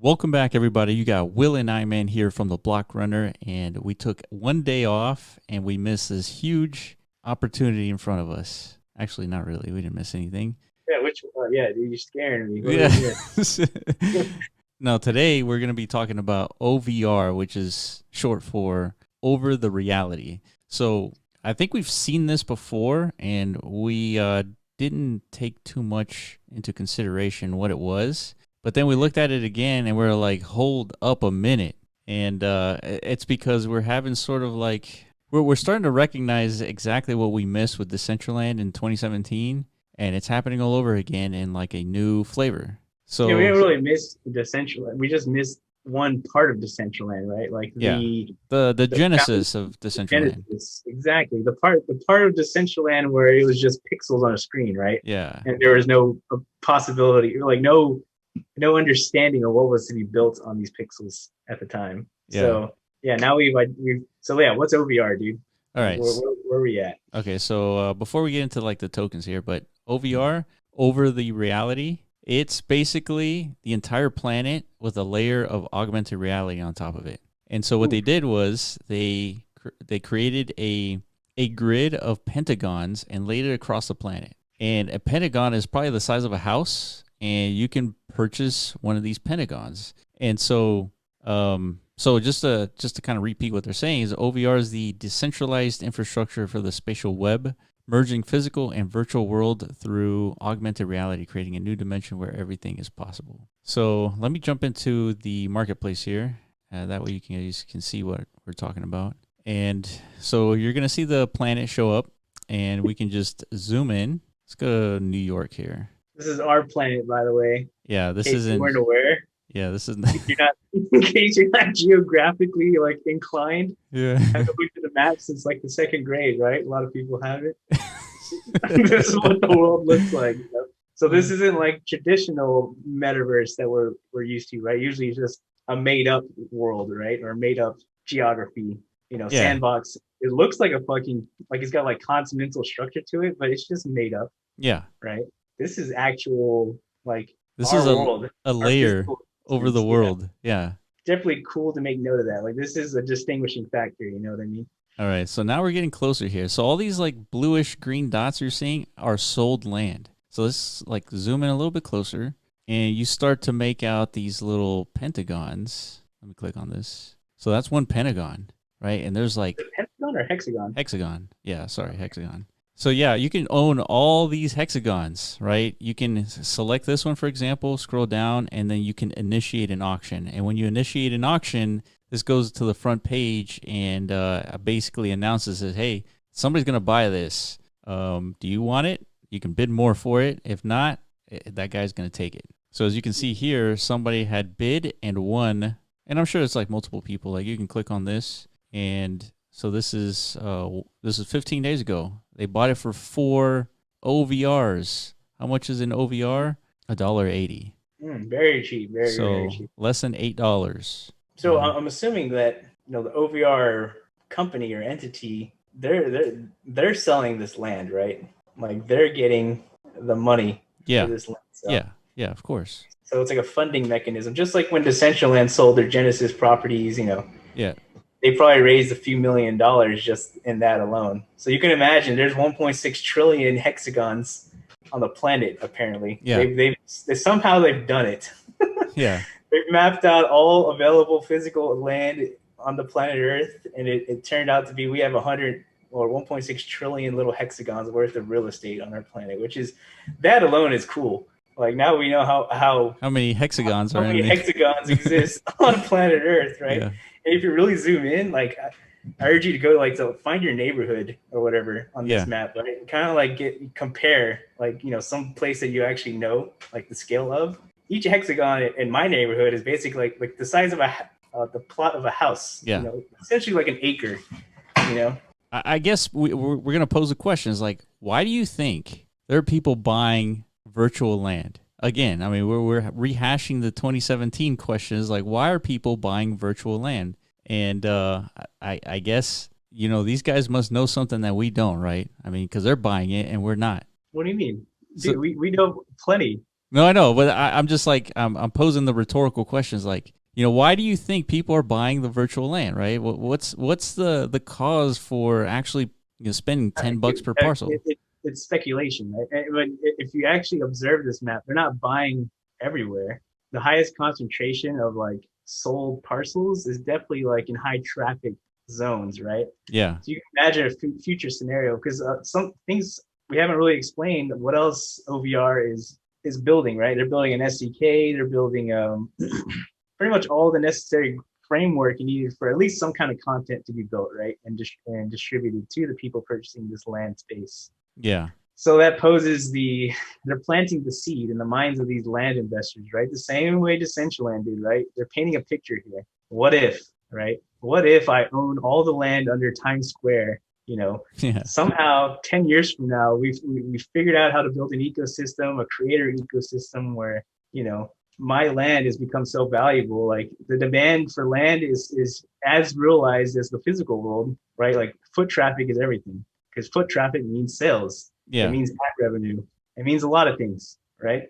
Welcome back, everybody. You got Will and I Man here from the Block Runner, and we took one day off, and we missed this huge opportunity in front of us. Actually, not really. We didn't miss anything. Yeah, which one? Yeah, dude, you're scaring me. What do Yeah. we miss? No, today we're going to be talking about OVR, which is short for over the reality. So I think we've seen this before, and we didn't take too much into consideration what it was. But then we looked at it again and we're like, hold up a minute. And it's because we're having sort of like, we're starting to recognize exactly what we missed with Decentraland in 2017. And it's happening all over again in like a new flavor. Yeah, we So, didn't really miss Decentraland. We just missed one part of Decentraland, right? Like yeah, the the the found- genesis of Decentraland. Genesis, exactly. The part of Decentraland where it was just pixels on a screen, right? Yeah, And there was no possibility, like no understanding of what was to be built on these pixels at the time. yeah. So yeah, now we've so yeah, what's OVR, dude? All Like right. where are we at? Okay, so before we get into like the tokens here, but OVR, over the reality, it's basically the entire planet with a layer of augmented reality on top of it. And so what Ooh, they did was they created a grid of pentagons and laid it across the planet. And a pentagon is probably the size of a house, and you can purchase one of these pentagons. And so just to kind of repeat what they're saying is OVR is the decentralized infrastructure for the spatial web, merging physical and virtual world through augmented reality, creating a new dimension where everything is possible. So let me jump into the marketplace here. That way you can see what we're talking about. And so you're going to see the planet show up, and we can just zoom in. Let's go to New York here. this is our planet, by the way. Yeah, In this case you isn't. weren't aware. Yeah, this is. If you're not in case you're not geographically like inclined, Yeah. haven't looked at the map since like the second grade, right? A lot of people have it. This is what the world looks like. You know? So this isn't like traditional metaverse that we're used to, right? Usually it's just a made up world, right? Or made up geography, Yeah. sandbox. It looks like a fucking like it's got like continental structure to it, but it's just made up, Yeah. right? This is actual like This is our world, a our layer physical over the existence. Yeah, world. Yeah. definitely cool to make note of that. Like this is a distinguishing factor. You know what I mean? All right. So now we're getting closer here. So all these like bluish green dots you're seeing are sold land. So let's like zoom in a little bit closer, and you start to make out these little pentagons. Let me click on this. So that's one pentagon, right? And there's like Pentagon or hexagon? hexagon. Yeah, sorry, hexagon. So yeah, you can own all these hexagons, right? You can select this one, for example, scroll down, and then you can initiate an auction. And when you initiate an auction, this goes to the front page and basically announces that, hey, somebody's going to buy this. Do you want it? You can bid more for it. If not, that guy's going to take it. So as you can see here, somebody had bid and won, and I'm sure it's like multiple people. Like you can click on this, and so this is 15 days ago. They bought it for 4 OVRs. How much is an OVR? $1.80. Very cheap, very So cheap. less than $8. So I'm assuming that the OVR company or entity they're selling this land, right? Like they're getting the money for Yeah, this land. So yeah, yeah. Of course. so it's like a funding mechanism, just like when Decentraland sold their Genesis properties. Yeah, They probably raised a few $1 million just in that alone. So you can imagine there's 1.6 trillion hexagons on the planet. Apparently, yeah, they somehow they've done it. yeah, They've mapped out all available physical land on the planet Earth, and it turned out to be we have 100 or 1.6 trillion little hexagons worth of real estate on our planet, which is that alone is cool. Like now we know How many hexagons how are in many the? hexagons exist on planet Earth, right? Yeah, And if you really zoom in, like I urge you to go to find your neighborhood or whatever on this yeah, map, right? Kind of like compare like some place that you actually know like the scale of. Each hexagon in my neighborhood is basically like the size of the plot of a house. yeah. Essentially like an acre. You know, I guess we're gonna pose a question. Is like, why do you think there are people buying virtual land? Again, I mean, we're rehashing the 2017 questions. Like, why are people buying virtual land? And I guess these guys must know something that we don't, right? I mean, because they're buying it and we're not. what do you mean? So Dude, we know plenty. No, I know, but I'm just like I'm posing the rhetorical questions, like, why do you think people are buying the virtual land, right? What's the cause for actually spending $10 per parcel? It's speculation, right? But if you actually observe this map, they're not buying everywhere. The highest concentration of like sold parcels is definitely like in high traffic zones, right? Yeah, So you can imagine a future scenario because some things we haven't really explained what else OVR is building, right? They're building an SDK, they're building pretty much all the necessary framework you needed for at least some kind of content to be built, right? And distributed to the people purchasing this land space. yeah, So that poses they're planting the seed in the minds of these land investors, right? The same way Decentraland did, right? They're painting a picture here. What if, right? What if I own all the land under Times Square? yeah, Somehow 10 years from now, we've figured out how to build an ecosystem, a creator ecosystem where, my land has become so valuable. Like the demand for land is as realized as the physical world, right? Like foot traffic is everything because foot traffic means sales. It yeah, means ad revenue. It means a lot of things, right?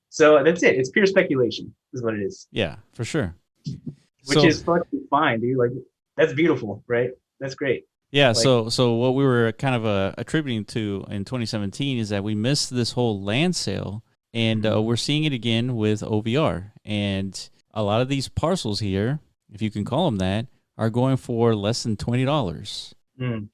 So that's it. It's pure speculation, is what it is. yeah, for sure. Which So is fucking fine, dude. Like that's beautiful, right? That's great. yeah, Like, so what we were kind of attributing to in 2017 is that we missed this whole land sale, and we're seeing it again with OVR, and a lot of these parcels here, if you can call them that, are going for less than $20. mm,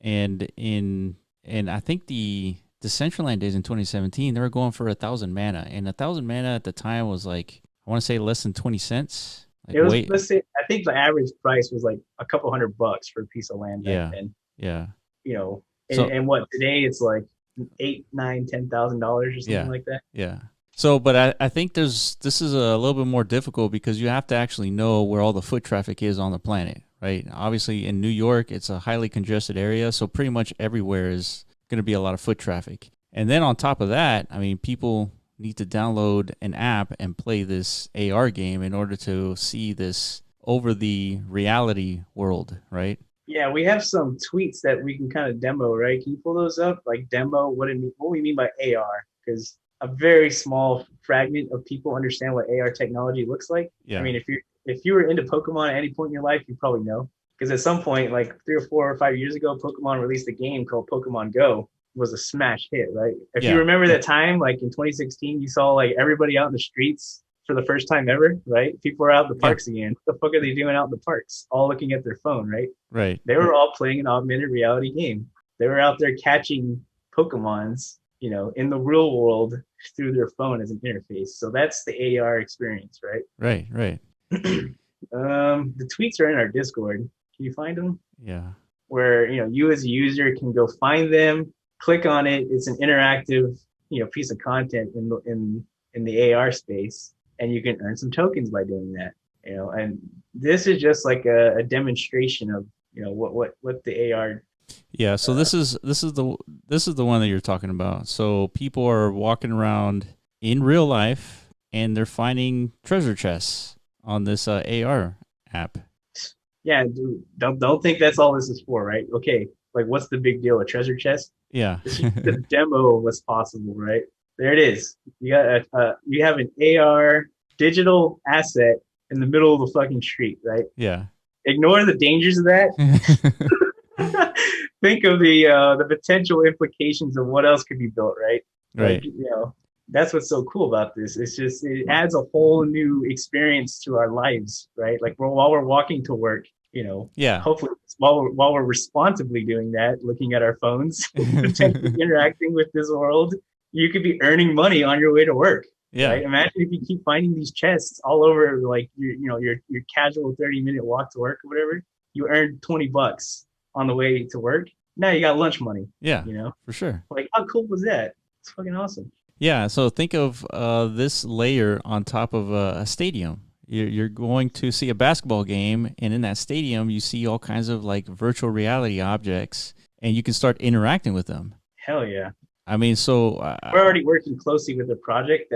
And I think the Decentraland days in 2017, they were going for 1,000 mana, and 1,000 mana at the time was like, I want to say less than 20 cents. Like it was, wait, let's say, I think the average price was like a couple $100 for a piece of land back yeah, then. yeah. You know, So and what today it's like $8, $9, $10,000 or something yeah, like that. yeah. So, but I think this is a little bit more difficult because you have to actually know where all the foot traffic is on the planet, right? Obviously, in New York, it's a highly congested area, so pretty much everywhere is going to be a lot of foot traffic. And then on top of that, I mean, people need to download an app and play this AR game in order to see this over the reality world, right? Yeah, we have some tweets that we can kind of demo, right? Can you pull those up? Like demo what we mean by AR, because a very small fragment of people understand what AR technology looks like. I Yeah. mean, if you were into Pokemon at any point in your life, you probably know. Because at some point, like 3 or 4 or 5 years ago, Pokemon released a game called Pokemon Go. It was a smash hit, right? If you Yeah. remember that time, like in 2016, you saw like everybody out in the streets for the first time ever, right? People are out in the Yeah. parks again. What the fuck are they doing out in the parks? All looking at their phone, right? Right. They were all playing an augmented reality game. They were out there catching Pokemons, in the real world through their phone as an interface. So that's the AR experience, right? Right. Right. The tweets are in our Discord. Can you find them? Yeah. Where you as a user can go find them, click on it. It's an interactive, piece of content in the AR space, and you can earn some tokens by doing that. And this is just like a demonstration of what the AR. Yeah, so this is the one that you're talking about. So people are walking around in real life and they're finding treasure chests on this AR app. Yeah, dude, don't think that's all this is for, right? Okay, like what's the big deal? A treasure chest? Yeah. It's just a demo of what's possible, right? There it is. You have an AR digital asset in the middle of the fucking street, right? Yeah. Ignore the dangers of that. Think of the potential implications of what else could be built, right? Like, Right. that's what's so cool about this. It's just it adds a whole new experience to our lives, right? Like while we're walking to work, Yeah. hopefully while we're responsibly doing that, looking at our phones, potentially interacting with this world, you could be earning money on your way to work. Yeah. Right? Imagine if you keep finding these chests all over, like your casual 30-minute walk to work or whatever. You earned $20 on the way to work. Now you got lunch money. Yeah. For sure. Like how cool was that? It's fucking awesome. Yeah, so think of this layer on top of a stadium. You're going to see a basketball game, and in that stadium, you see all kinds of like virtual reality objects, and you can start interacting with them. Hell yeah. I mean, so We're already working closely with a project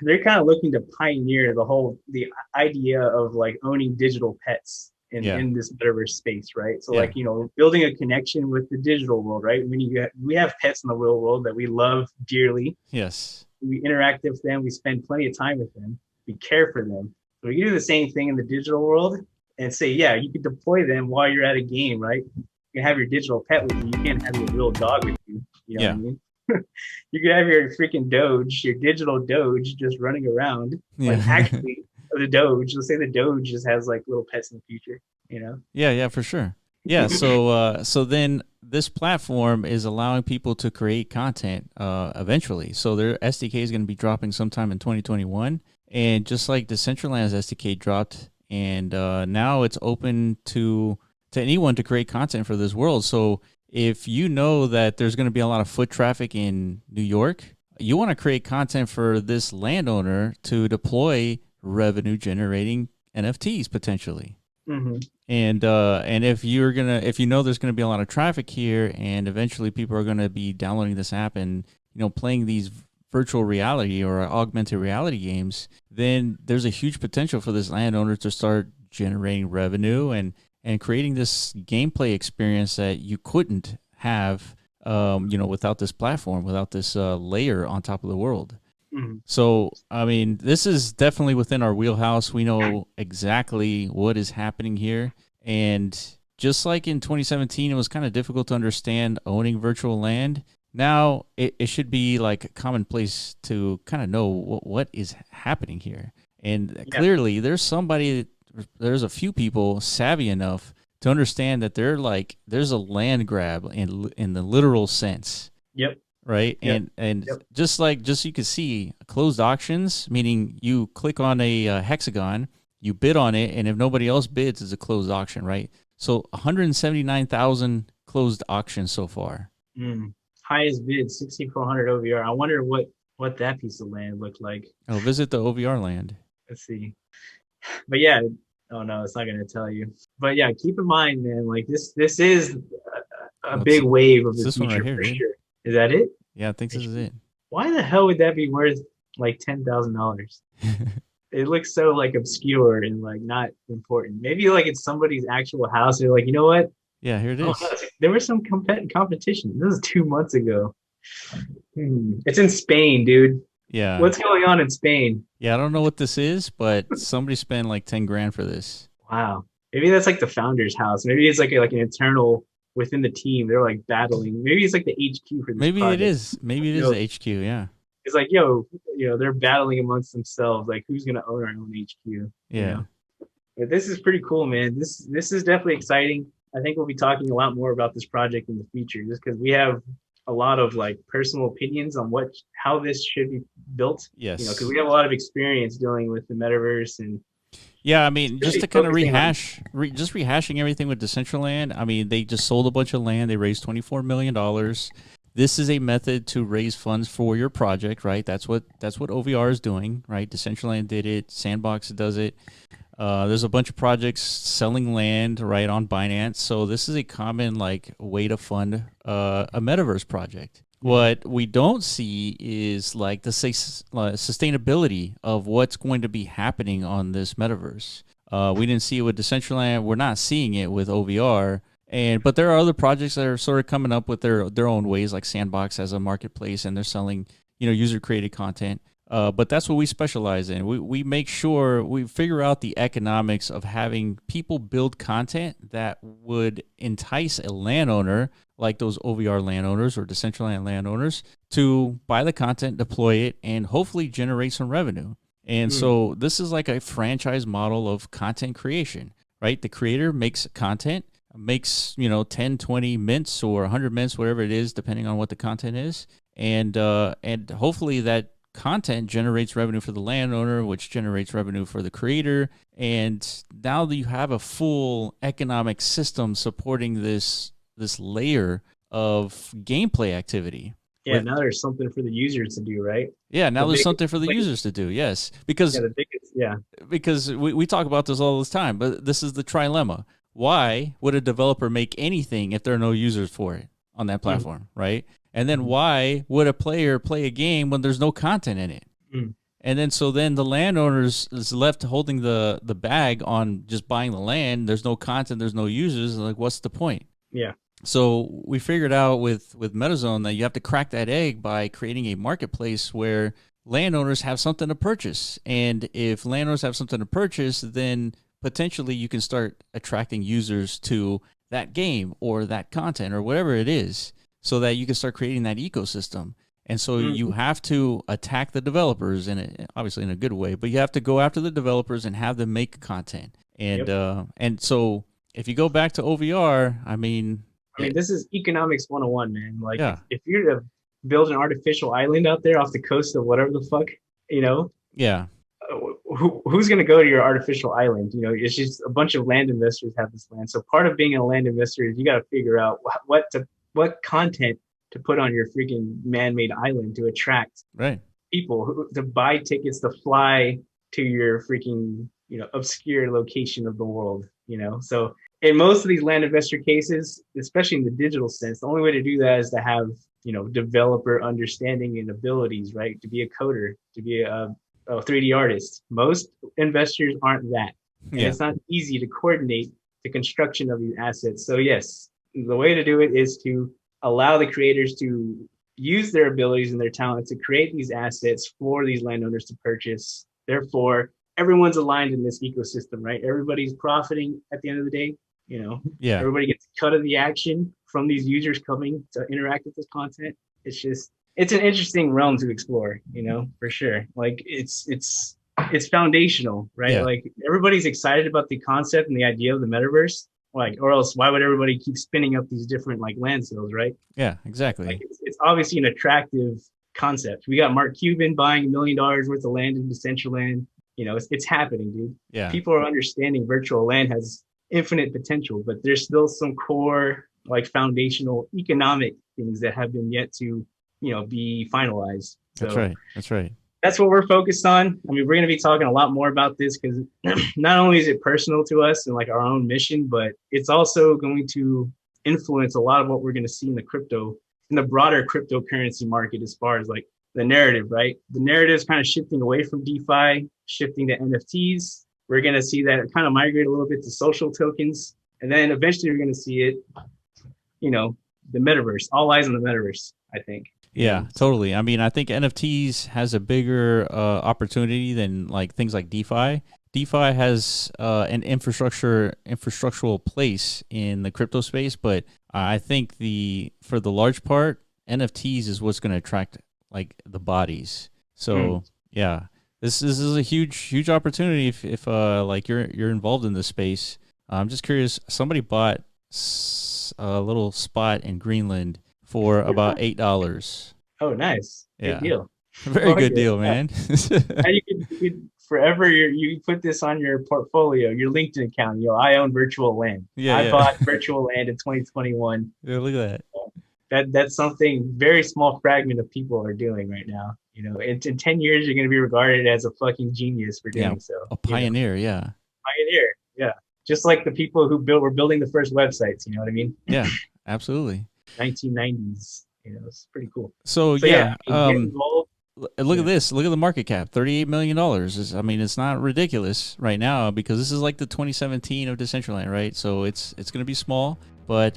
they're kind of looking to pioneer the idea of like owning digital pets in this metaverse space, right? So like, building a connection with the digital world, right? We have pets in the real world that we love dearly. Yes. we interact with them, we spend plenty of time with them, we care for them. So we can do the same thing in the digital world and say, yeah, you can deploy them while you're at a game, right? You can have your digital pet with you. You can't have your real dog with you. You know what I mean? You can have your freaking Doge, your digital Doge, just running around. Like actually, the Doge. Let's say the Doge just has like little pets in the future. You know? Yeah, for sure. Yeah, so then this platform is allowing people to create content eventually. So their SDK is going to be dropping sometime in 2021, and just like Decentraland's SDK dropped, and now it's open to anyone to create content for this world. So if you know that there's going to be a lot of foot traffic in New York, you want to create content for this landowner to deploy revenue generating NFTs potentially. Mm-hmm. And if you know there's gonna be a lot of traffic here, and eventually people are gonna be downloading this app and playing these virtual reality or augmented reality games, then there's a huge potential for this landowner to start generating revenue and creating this gameplay experience that you couldn't have without this platform, without this layer on top of the world. Mm-hmm. So, I mean, this is definitely within our wheelhouse. We know exactly what is happening here. And just like in 2017, it was kind of difficult to understand owning virtual land. Now it should be like commonplace to kind of know what is happening here. And clearly there's a few people savvy enough to understand that there's a land grab in the literal sense. Yep. Right. Yep. And just you can see closed auctions, meaning you click on a hexagon, you bid on it, and if nobody else bids, it's a closed auction, right? So 179,000 closed auctions so far. Highest bid, 6,400 OVR. I wonder what that piece of land looked like. Oh, visit the OVR land. Let's see. But yeah, oh no, it's not going to tell you. But yeah, keep in mind, man, like this is a big wave of the future right here, for sure. Is that it? Yeah, I think this is it. Why the hell would that be worth like $10,000? It looks so like obscure and like not important. Maybe like it's somebody's actual house. They're like, you know what? Yeah, here it is. Oh, there was some competition. This is 2 months ago. It's in Spain, dude. Yeah. What's going on in Spain? Yeah, I don't know what this is, but somebody spent like 10 grand for this. Wow. Maybe that's like the founder's house. Maybe it's like an internal within the team. They're like battling. Maybe it's like the HQ for this Maybe project. it is. Maybe it is the HQ, yeah. It's like, they're battling amongst themselves. Like, who's going to own our own HQ? Yeah. But this is pretty cool, man. This is definitely exciting. I think we'll be talking a lot more about this project in the future, just because we have a lot of like personal opinions on how this should be built. Yes. Because we have a lot of experience dealing with the metaverse and. Yeah, I mean, just to kind of rehashing everything with Decentraland. I mean, they just sold a bunch of land. They raised $24 million. This is a method to raise funds for your project, right? That's what OVR is doing, right? Decentraland did it. Sandbox does it. There's a bunch of projects selling land, right, on Binance. So this is a common way to fund a metaverse project. What we don't see is like the sustainability of what's going to be happening on this metaverse. We didn't see it with Decentraland. We're not seeing it with OVR. But there are other projects that are sort of coming up with their own ways, like Sandbox as a marketplace, and they're selling user created content. But that's what we specialize in. We make sure we figure out the economics of having people build content that would entice a landowner, like those OVR landowners or Decentraland landowners, to buy the content, deploy it, and hopefully generate some revenue. And so this is like a franchise model of content creation, right? The creator makes content, makes 10, 20 mints or 100 mints, whatever it is, depending on what the content is, and hopefully that content generates revenue for the landowner, which generates revenue for the creator. And now that you have a full economic system supporting this layer of gameplay activity. Yeah, now there's something for the users to do, right? Yeah, now there's something for the users to do, yes. Because because we talk about this all the time, but this is the trilemma. Why would a developer make anything if there are no users for it on that platform, right? And then why would a player play a game when there's no content in it? And then so then the landowner is left holding the bag on just buying the land. There's no content, there's no users. Like, what's the point? Yeah. So we figured out with MetaZone that you have to crack that egg by creating a marketplace where landowners have something to purchase. And if landowners have something to purchase, then potentially you can start attracting users to that game or that content or whatever it is, so that you can start creating that ecosystem. And so you have to attack the developers obviously in a good way, but you have to go after the developers and have them make content. And and so if you go back to OVR, I mean, this is economics 101, man. Like, yeah. if you're to build an artificial island out there off the coast of whatever the fuck, yeah, who's going to go to your artificial island? It's just a bunch of land investors have this land. So part of being a land investor is you got to figure out what content to put on your freaking man-made island to attract people to buy tickets to fly to your freaking obscure location of the world. So in most of these land investor cases, especially in the digital sense, the only way to do that is to have developer understanding and abilities, right? To be a coder, to be a 3D artist. Most investors aren't that. And it's not easy to coordinate the construction of these assets. So yes, the way to do it is to allow the creators to use their abilities and their talent to create these assets for these landowners to purchase. Therefore, everyone's aligned in this ecosystem, right? Everybody's profiting at the end of the day. Everybody gets a cut of the action from these users coming to interact with this content. It's an interesting realm to explore, for sure. Like it's foundational, right? Yeah. Like everybody's excited about the concept and the idea of the metaverse. Like, or else why would everybody keep spinning up these different like land sales, right? Yeah, exactly. Like it's obviously an attractive concept. We got Mark Cuban buying $1 million worth of land in Decentraland. It's happening, dude. Yeah. People are understanding virtual land has infinite potential, but there's still some core like foundational economic things that have been yet to be finalized. So That's right. That's what we're focused on. I mean, we're going to be talking a lot more about this because not only is it personal to us and like our own mission, but it's also going to influence a lot of what we're going to see in the broader cryptocurrency market as far as like the narrative, right? The narrative is kind of shifting away from DeFi, shifting to NFTs. We're going to see that kind of migrate a little bit to social tokens. And then eventually we're going to see it, the metaverse, all eyes on the metaverse, I think. Yeah, totally. I mean, I think NFTs has a bigger opportunity than like things like DeFi. DeFi has an infrastructural place in the crypto space, but I think for the large part, NFTs is what's going to attract like the bodies. So yeah, this is a huge opportunity if like you're involved in this space. I'm just curious. Somebody bought a little spot in Greenland for about $8. Oh, nice. Good deal. Very good deal, man. And you could forever you put this on your portfolio, your LinkedIn account. I own virtual land. I bought virtual land in 2021. Yeah, look at that. That's something very small fragment of people are doing right now. In 10 years, you're going to be regarded as a fucking genius for doing so. A pioneer, Pioneer, yeah. Just like the people who were building the first websites, you know what I mean? Yeah, absolutely. 1990s, it's pretty cool. So get involved. Look at this. Look at the market cap. $38 million. It's not ridiculous right now because this is like the 2017 of Decentraland, right? So it's going to be small, but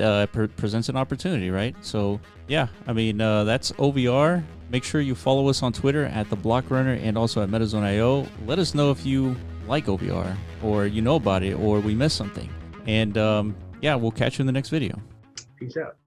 presents an opportunity, right? So yeah, that's OVR. Make sure you follow us on Twitter at The Block Runner and also at MetaZone.io. Let us know if you like OVR or you know about it or we missed something. And we'll catch you in the next video. Peace out.